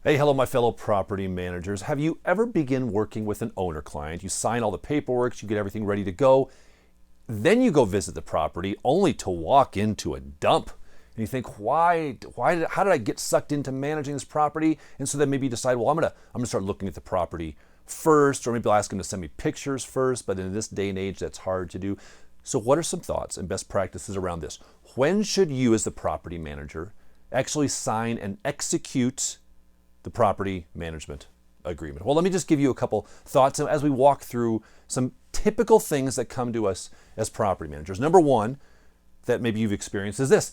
Hey, hello, my fellow property managers. Have you ever begin working with an owner client? You sign all the paperwork, you get everything ready to go. Then you go visit the property only to walk into a dump. And you think, how did I get sucked into managing this property? And so then maybe you decide, well, I'm gonna start looking at the property first, or maybe I'll ask them to send me pictures first, but in this day and age, that's hard to do. So what are some thoughts and best practices around this? When should you, as the property manager, actually sign and execute the property management agreement? Well, let me just give you a couple thoughts as we walk through some typical things that come to us as property managers. Number one, that maybe you've experienced is this.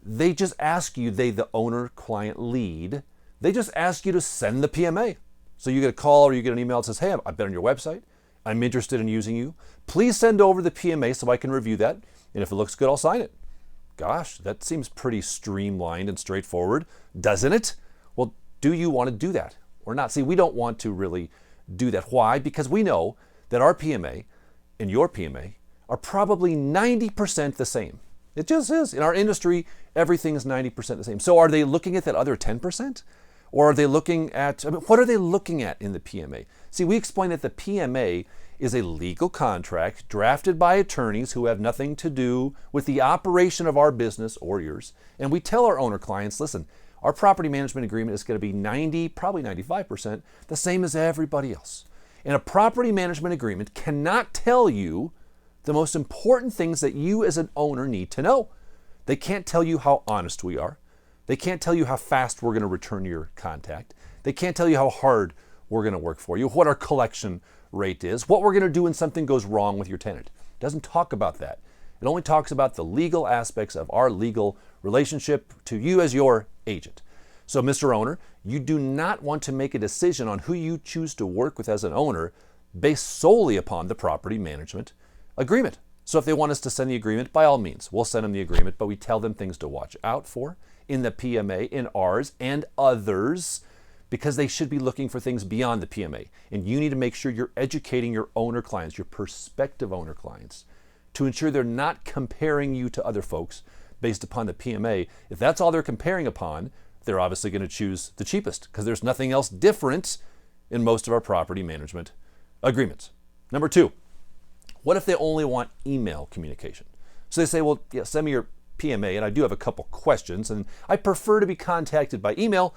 They just ask you, the owner client lead, they just ask you to send the PMA. So you get a call or you get an email that says, hey, I've been on your website. I'm interested in using you. Please send over the PMA so I can review that. And if it looks good, I'll sign it. Gosh, that seems pretty streamlined and straightforward, doesn't it? Well, do you want to do that or not? See, we don't want to really do that. Why? Because we know that our PMA and your PMA are probably 90% the same. It just is. In our industry, everything is 90% the same. So are they looking at that other 10%? Or are they looking at, what are they looking at in the PMA? See, we explain that the PMA is a legal contract drafted by attorneys who have nothing to do with the operation of our business or yours. And we tell our owner clients, listen, our property management agreement is going to be 90, probably 95%, the same as everybody else. And a property management agreement cannot tell you the most important things that you as an owner need to know. They can't tell you how honest we are. They can't tell you how fast we're going to return your contact. They can't tell you how hard we're going to work for you, what our collection rate is, what we're going to do when something goes wrong with your tenant. It doesn't talk about that. It only talks about the legal aspects of our legal relationship to you as your agent. So, Mr. Owner, you do not want to make a decision on who you choose to work with as an owner based solely upon the property management agreement. So if they want us to send the agreement, by all means, we'll send them the agreement, but we tell them things to watch out for in the PMA, in ours, and others, because they should be looking for things beyond the PMA. And you need to make sure you're educating your owner clients, your prospective owner clients, to ensure they're not comparing you to other folks based upon the PMA. If that's all they're comparing upon, they're obviously going to choose the cheapest because there's nothing else different in most of our property management agreements. Number two, what if they only want email communication? So they say, well, yeah, send me your PMA, and I do have a couple questions, and I prefer to be contacted by email.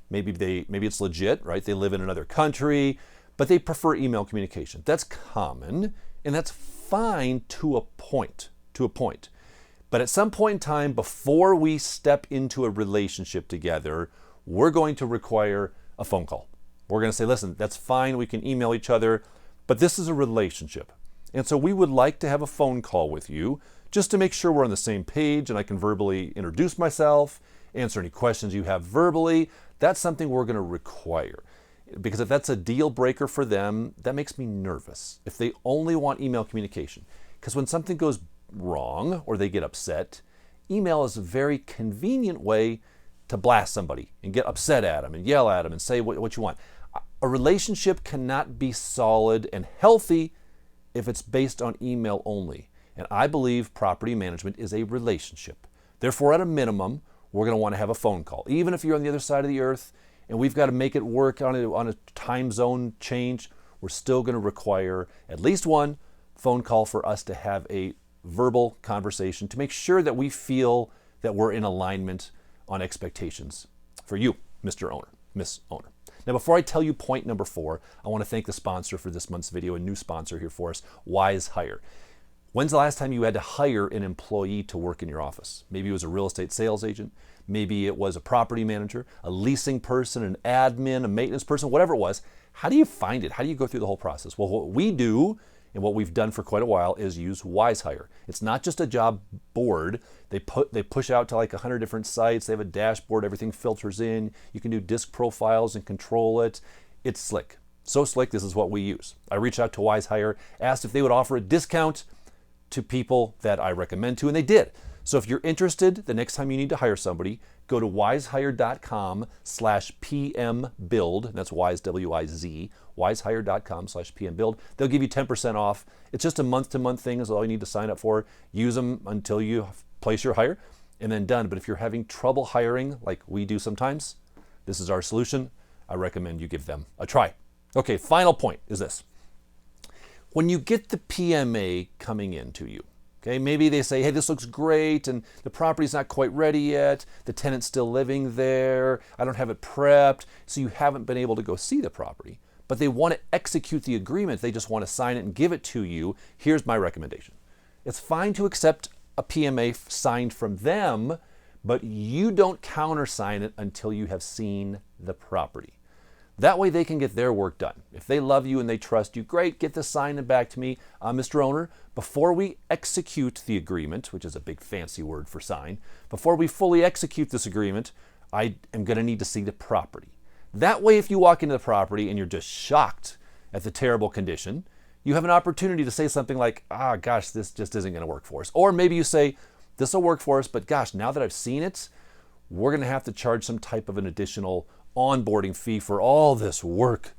Maybe it's legit, right? They live in another country, but they prefer email communication. That's common, and that's fine to a point. But at some point in time, before we step into a relationship together, we're going to require a phone call. We're going to say, listen, that's fine, we can email each other, but this is a relationship. And so we would like to have a phone call with you just to make sure we're on the same page and I can verbally introduce myself, answer any questions you have verbally. That's something we're going to require. Because if that's a deal breaker for them, that makes me nervous. If they only want email communication. Because when something goes wrong or they get upset, email is a very convenient way to blast somebody and get upset at them and yell at them and say what you want. A relationship cannot be solid and healthy if it's based on email only. And I believe property management is a relationship. Therefore, at a minimum, we're going to want to have a phone call. Even if you're on the other side of the earth and we've got to make it work on a time zone change, we're still going to require at least one phone call for us to have a verbal conversation to make sure that we feel that we're in alignment on expectations for you, Mr. Owner, Miss Owner. Now, before I tell you point number 4, I want to thank the sponsor for this month's video, a new sponsor here for us, Wise Hire. When's the last time you had to hire an employee to work in your office? Maybe it was a real estate sales agent. Maybe it was a property manager, a leasing person, an admin, a maintenance person, whatever it was. How do you find it? How do you go through the whole process? Well, what we do and what we've done for quite a while is use Wise Hire. It's not just a job board. They push out to like 100 different sites. They have a dashboard. Everything filters in. You can do disc profiles and control it. It's slick. So slick, this is what we use. I reached out to Wise Hire, asked if they would offer a discount to people that I recommend to, and they did. So if you're interested, the next time you need to hire somebody, go to wisehire.com/PMBuild. That's Wise, W-I-Z, wisehire.com/PMBuild. They'll give you 10% off. It's just a month-to-month thing is all you need to sign up for. Use them until you place your hire and then done. But if you're having trouble hiring, like we do sometimes, This is our solution. I recommend you give them a try. Okay, final point is this. When you get the PMA coming into you, okay, maybe they say, hey, this looks great and the property's not quite ready yet. The tenant's still living there. I don't have it prepped. So you haven't been able to go see the property, but they want to execute the agreement. They just want to sign it and give it to you. Here's my recommendation. It's fine to accept a PMA signed from them, but you don't countersign it until you have seen the property. That way they can get their work done. If they love you and they trust you, great, get this signed and back to me. Mr. Owner, before we execute the agreement, which is a big fancy word for sign, before we fully execute this agreement, I am going to need to see the property. That way, if you walk into the property and you're just shocked at the terrible condition, you have an opportunity to say something like, gosh, this just isn't going to work for us. Or maybe you say, this will work for us, but gosh, now that I've seen it, we're going to have to charge some type of an additional onboarding fee for all this work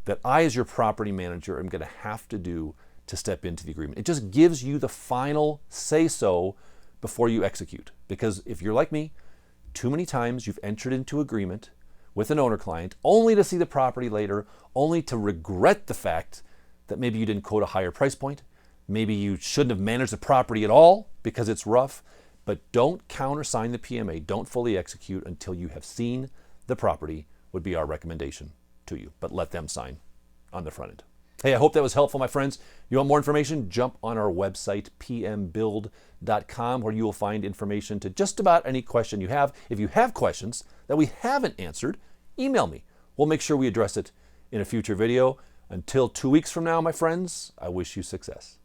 that I, as your property manager, am going to have to do to step into the agreement. It just gives you the final say-so before you execute. Because if you're like me, too many times you've entered into agreement with an owner client only to see the property later, only to regret the fact that maybe you didn't quote a higher price point. Maybe you shouldn't have managed the property at all because it's rough. But don't countersign the PMA. Don't fully execute until you have seen the property, would be our recommendation to you. But let them sign on the front end. Hey, I hope that was helpful, my friends. You want more information? Jump on our website, pmbuild.com, where you will find information to just about any question you have. If you have questions that we haven't answered, email me. We'll make sure we address it in a future video. Until 2 weeks from now, my friends, I wish you success.